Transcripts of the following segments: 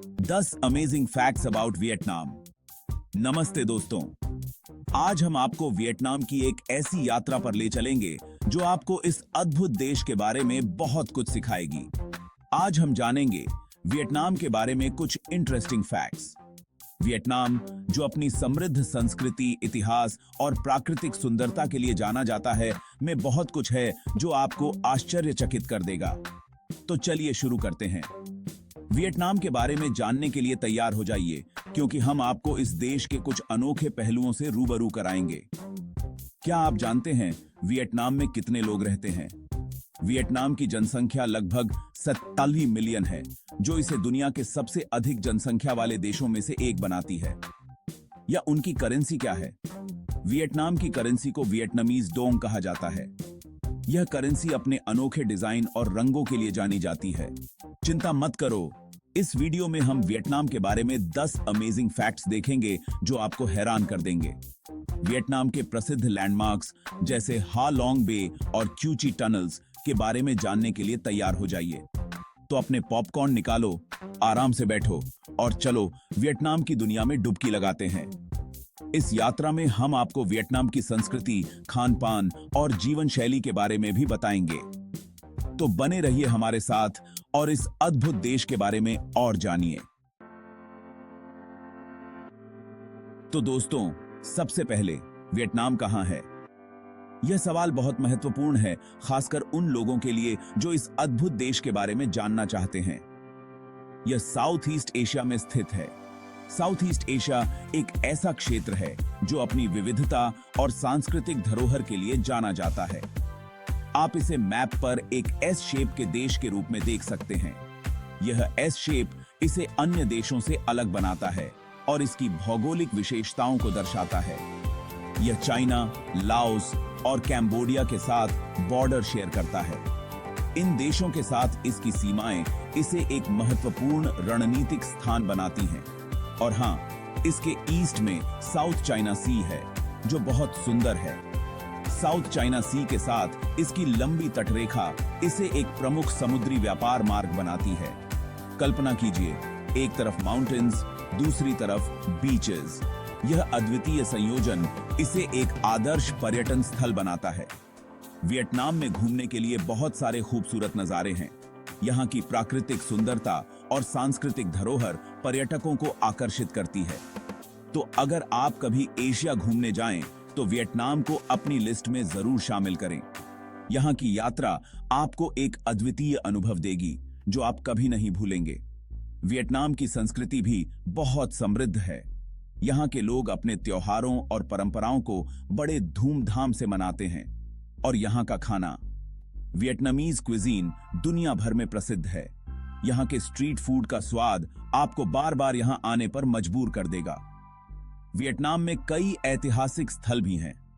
10 amazing facts about Vietnam. नमस्ते दोस्तों, आज हम आपको वियतनाम की एक ऐसी यात्रा पर ले चलेंगे जो आपको इस अद्भुत देश के बारे में बहुत कुछ सिखाएगी। आज हम जानेंगे वियतनाम के बारे में कुछ इंटरेस्टिंग फैक्ट्स। वियतनाम, जो अपनी समृद्ध संस्कृति, इतिहास और प्राकृतिक सुंदरता के लिए जाना जाता है, में बहुत कुछ है जो आपको आश्चर्यचकित कर देगा। तो चलिए शुरू करते हैं। वियतनाम के बारे में जानने के लिए तैयार हो जाइए, क्योंकि हम आपको इस देश के कुछ अनोखे पहलुओं से रूबरू कराएंगे। क्या आप जानते हैं वियतनाम में कितने लोग रहते हैं? वियतनाम की जनसंख्या लगभग 47 मिलियन है, जो इसे दुनिया के सबसे अधिक जनसंख्या वाले देशों में से एक बनाती है। या उनकी करेंसी क्या है? वियतनाम की करेंसी को वियतनामीज डोंग कहा जाता है। यह करेंसी अपने अनोखे डिजाइन और रंगों के लिए जानी जाती है। चिंता मत करो, इस वीडियो में हम वियतनाम के बारे में 10 अमेजिंग फैक्ट्स देखेंगे जो आपको हैरान कर देंगे। वियतनाम के प्रसिद्ध लैंडमार्क्स जैसे हा लॉन्ग बे और क्यू ची टनल्स के बारे में जानने के लिए तैयार हो जाइए। तो अपने पॉपकॉर्न निकालो, आराम से बैठो और चलो वियतनाम की दुनिया में डुबकी लगाते हैं। इस यात्रा में हम आपको वियतनाम की संस्कृति, खान-पान और जीवन शैली के बारे में भी बताएंगे। तो बने रहिए हमारे साथ और इस अद्भुत देश के बारे में और जानिए। तो दोस्तों, सबसे पहले वियतनाम कहां है? यह सवाल बहुत महत्वपूर्ण है, खासकर उन लोगों के लिए जो इस अद्भुत देश के बारे में जानना चाहते हैं। यह साउथ ईस्ट एशिया में स्थित है। साउथ ईस्ट एशिया एक ऐसा क्षेत्र है जो अपनी विविधता और सांस्कृतिक धरोहर के लिए जाना जाता है। आप इसे मैप पर एक एस शेप के देश के रूप में देख सकते हैं। यह एस शेप इसे अन्य देशों से अलग बनाता है और इसकी भौगोलिक विशेषताओं को दर्शाता है। यह चाइना, लाओस और कैम्बोडिया के साथ बॉर्डर शेयर करता है। इन देशों के साथ इसकी सीमाएं इसे एक महत्वपूर्ण रणनीतिक स्थान बनाती हैं। और हां, इसके ईस्ट में साउथ चाइना सी है, जो बहुत सुंदर है। साउथ चाइना सी के साथ इसकी लंबी तटरेखा इसे एक प्रमुख समुद्री व्यापार मार्ग बनाती है। कल्पना कीजिए, एक तरफ माउंटेन्स, दूसरी तरफ बीचेस। यह अद्वितीय संयोजन इसे एक आदर्श पर्यटन स्थल बनाता है। वियतनाम में घूमने के लिए बहुत सारे खूबसूरत नजारे हैं। यहाँ की प्राकृतिक सुंदरता और सांस्कृतिक धरोहर पर्यटकों को आकर्षित करती है। तो अगर आप कभी एशिया घूमने जाएं, तो वियतनाम को अपनी लिस्ट में जरूर शामिल करें। यहाँ की यात्रा आपको एक अद्वितीय अनुभव देगी जो आप कभी नहीं भूलेंगे। वियतनाम की संस्कृति भी बहुत समृद्ध है। यहाँ के लोग अपने त्योहारों और परंपराओं को बड़े धूमधाम से मनाते हैं। और यहाँ का खाना, वियतनामीज क्विजीन दुनिया भर में प्रसिद्ध है। यहाँ के स्ट्रीट फूड का स्वाद आपको बार बार यहाँ आने पर मजबूर कर देगा। वियतनाम में कई ऐतिहासिक स्थल भी हैं।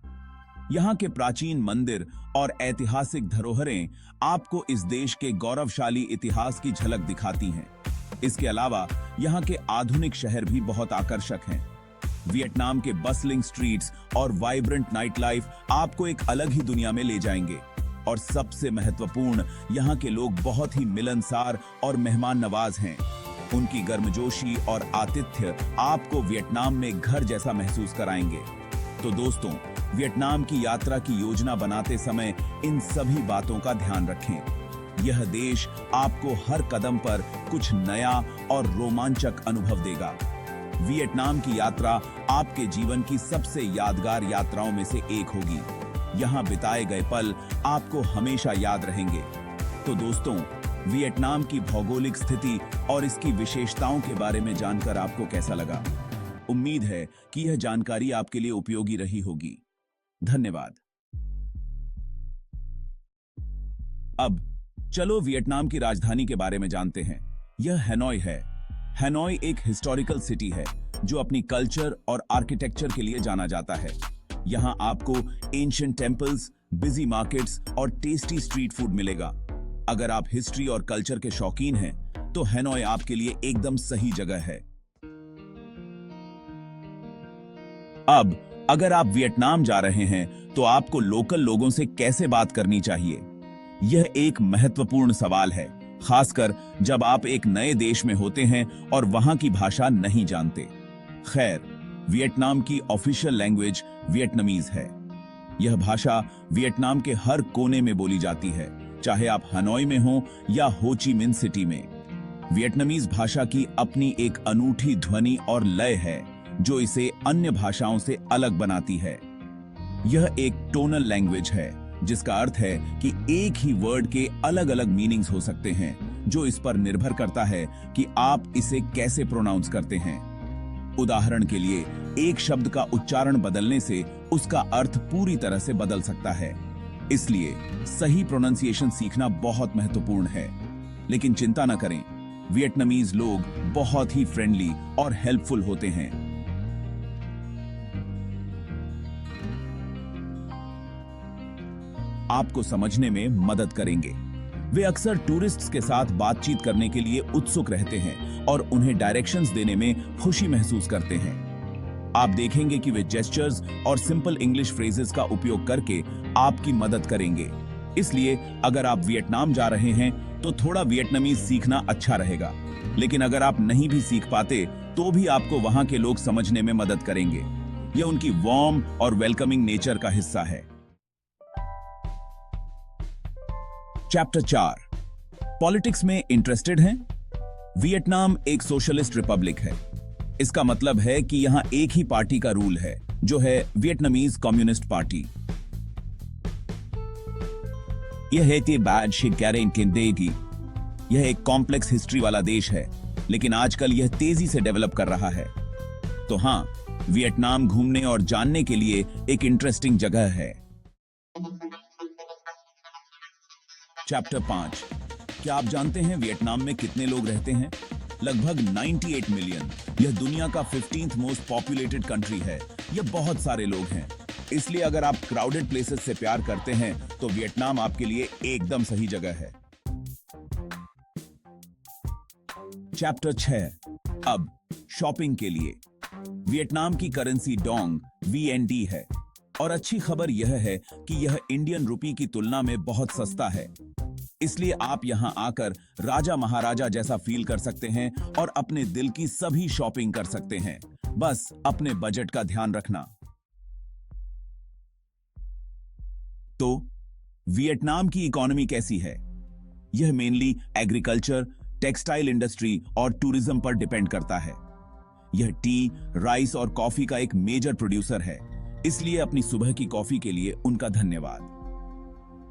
यहाँ के प्राचीन मंदिर और ऐतिहासिक धरोहरें आपको इस देश के गौरवशाली इतिहास की झलक दिखाती हैं। इसके अलावा यहाँ के आधुनिक शहर भी बहुत आकर्षक हैं। वियतनाम के बसलिंग स्ट्रीट्स और वाइब्रेंट नाइट लाइफ आपको एक अलग ही दुनिया में ले जाएंगे। और सबसे महत्वपूर्ण, यहाँ के लोग बहुत ही मिलनसार और मेहमान नवाज हैं। उनकी गर्मजोशी और आतिथ्य आपको वियतनाम में घर जैसा महसूस कराएंगे। तो दोस्तों, वियतनाम की यात्रा की योजना बनाते समय इन सभी बातों का ध्यान रखें। यह देश आपको हर कदम पर कुछ नया और रोमांचक अनुभव देगा। वियतनाम की यात्रा आपके जीवन की सबसे यादगार यात्राओं में से एक होगी। यहाँ बिताए गए पल आपको हमेशा याद रहेंगे। तो दोस्तों, वियतनाम की भौगोलिक स्थिति और इसकी विशेषताओं के बारे में जानकर आपको कैसा लगा? उम्मीद है कि यह जानकारी आपके लिए उपयोगी रही होगी। धन्यवाद। अब चलो वियतनाम की राजधानी के बारे में जानते हैं। यह हैनोई है। हैनोई एक हिस्टोरिकल सिटी है जो अपनी कल्चर और आर्किटेक्चर के लिए जाना जाता है। यहाँ आपको एंशिएंट टेम्पल्स, बिजी मार्केट्स और टेस्टी स्ट्रीट फूड मिलेगा। अगर आप हिस्ट्री और कल्चर के शौकीन हैं, तो हैनोई आपके लिए एकदम सही जगह है। अब अगर आप वियतनाम जा रहे हैं, तो आपको लोकल लोगों से कैसे बात करनी चाहिए? यह एक महत्वपूर्ण सवाल है, खासकर जब आप एक नए देश में होते हैं और वहां की भाषा नहीं जानते। खैर, वियतनाम की ऑफिशियल लैंग्वेज वियतनामीज है। यह भाषा वियतनाम के हर कोने में बोली जाती है, चाहे आप हनोई में हो या हो ची मिन सिटी में। वियतनामीज भाषा की अपनी एक अनूठी ध्वनि और लय है जो इसे अन्य भाषाओं से अलग बनाती है। यह एक टोनल लैंग्वेज है, जिसका अर्थ है कि एक ही वर्ड के अलग अलग मीनिंग्स हो सकते हैं, जो इस पर निर्भर करता है कि आप इसे कैसे प्रोनाउंस करते हैं। उदाहरण के लिए, एक शब्द का उच्चारण बदलने से उसका अर्थ पूरी तरह से बदल सकता है। इसलिए सही प्रोनाउंसिएशन सीखना बहुत महत्वपूर्ण है। लेकिन चिंता न करें, वियतनामीज लोग बहुत ही फ्रेंडली और हेल्पफुल होते हैं। आपको समझने में मदद करेंगे। वे अक्सर टूरिस्ट्स के साथ बातचीत करने के लिए उत्सुक रहते हैं और उन्हें डायरेक्शंस देने में खुशी महसूस करते हैं। आप देखेंगे कि वे जेस्चर्स और सिंपल इंग्लिश फ्रेजेस का उपयोग करके आपकी मदद करेंगे। इसलिए अगर आप वियतनाम जा रहे हैं तो थोड़ा वियतनामीज सीखना अच्छा रहेगा। लेकिन अगर आप नहीं भी सीख पाते तो भी आपको वहां के लोग समझने में मदद करेंगे। यह उनकी वार्म और वेलकमिंग नेचर का हिस्सा है। चैप्टर 4, पॉलिटिक्स में इंटरेस्टेड हैं? वियतनाम एक सोशलिस्ट रिपब्लिक है। इसका मतलब है कि यहां एक ही पार्टी का रूल है, जो है वियतनामीज कम्युनिस्ट पार्टी। यह एक कॉम्प्लेक्स हिस्ट्री वाला देश है, लेकिन आजकल यह तेजी से डेवलप कर रहा है। तो हां, वियतनाम घूमने और जानने के लिए एक इंटरेस्टिंग जगह है। चैप्टर 5, क्या आप जानते हैं वियतनाम में कितने लोग रहते हैं? लगभग 98 मिलियन। यह दुनिया का 15th मोस्ट पॉपुलेटेड कंट्री है। यह बहुत सारे लोग हैं। इसलिए अगर आप क्राउडेड प्लेसेस से प्यार करते हैं तो वियतनाम आपके लिए एकदम सही जगह है। चैप्टर 6, अब शॉपिंग के लिए। वियतनाम की करेंसी डोंग VND है और अच्छी खबर यह है कि यह इंडियन रुपी की तुलना में बहुत सस्ता है। इसलिए आप यहां आकर राजा महाराजा जैसा फील कर सकते हैं और अपने दिल की सभी शॉपिंग कर सकते हैं। बस अपने बजट का ध्यान रखना। तो वियतनाम की इकोनॉमी कैसी है? यह मेनली एग्रीकल्चर, टेक्सटाइल इंडस्ट्री और टूरिज्म पर डिपेंड करता है। यह टी, राइस और कॉफी का एक मेजर प्रोड्यूसर है, इसलिए अपनी सुबह की कॉफी के लिए उनका धन्यवाद।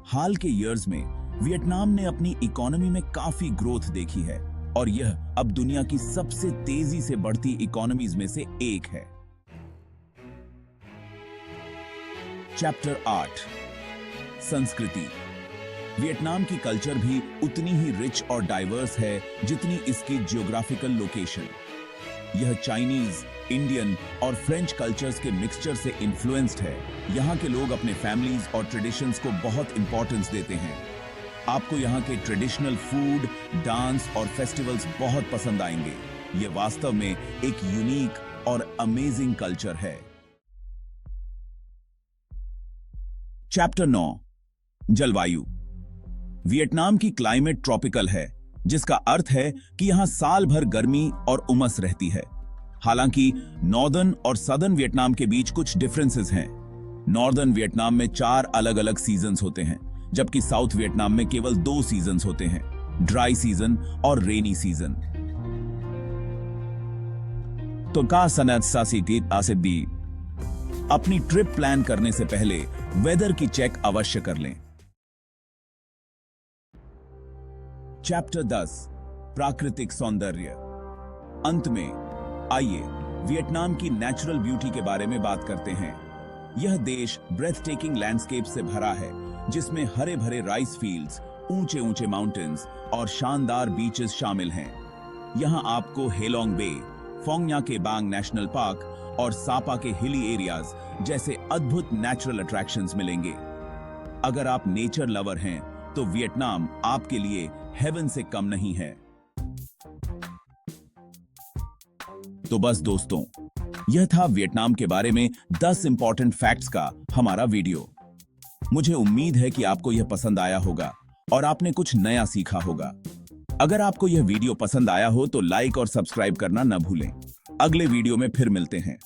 हाल के ईयर्स में वियतनाम ने अपनी इकोनॉमी में काफी ग्रोथ देखी है और यह अब दुनिया की सबसे तेजी से बढ़ती इकोनॉमीज में से एक है। चैप्टर 8, संस्कृति। वियतनाम की कल्चर भी उतनी ही रिच और डाइवर्स है जितनी इसकी जियोग्राफिकल लोकेशन। यह चाइनीज, इंडियन और फ्रेंच कल्चर्स के मिक्सचर से इन्फ्लुएंस्ड है। यहाँ के लोग अपने फैमिलीज और ट्रेडिशंस को बहुत इंपॉर्टेंस देते हैं। आपको यहाँ के ट्रेडिशनल फूड, डांस और फेस्टिवल्स बहुत पसंद आएंगे। ये वास्तव में एक यूनिक और अमेजिंग कल्चर है। चैप्टर 9, जलवायु। वियतनाम की क्लाइमेट ट्रॉपिकल है, जिसका अर्थ है कि यहां साल भर गर्मी और उमस रहती है। हालांकि नॉर्दर्न और सदर्न वियतनाम के बीच कुछ डिफरेंसेस हैं। नॉर्दर्न वियतनाम में 4 अलग अलग सीजन्स होते हैं, जबकि साउथ वियतनाम में केवल 2 सीजन्स होते हैं, ड्राई सीजन और रेनी सीजन। तो का सनद सासी आसिदी अपनी ट्रिप प्लान करने से पहले वेदर की चेक अवश्य कर लें। चैप्टर 10, प्राकृतिक सौंदर्य। अंत में आइए वियतनाम की नेचुरल ब्यूटी के बारे में बात करते हैं। यह देश ब्रेथ टेकिंग लैंडस्केप से भरा है, जिसमें हरे भरे राइस फील्ड्स, ऊंचे ऊंचे माउंटेन्स और शानदार बीचेस शामिल हैं। यहां आपको हेलोंग बे, फोंग nha के बांग नेशनल पार्क और सापा के हिली एरियाज जैसे अद्भुत नेचुरल अट्रैक्शंस मिलेंगे। अगर आप नेचर लवर हैं तो वियतनाम आपके लिए हेवन से कम नहीं है। तो बस दोस्तों, यह था वियतनाम के बारे में 10 इंपॉर्टेंट फैक्ट्स का हमारा वीडियो। मुझे उम्मीद है कि आपको यह पसंद आया होगा और आपने कुछ नया सीखा होगा। अगर आपको यह वीडियो पसंद आया हो तो लाइक और सब्सक्राइब करना न भूलें। अगले वीडियो में फिर मिलते हैं।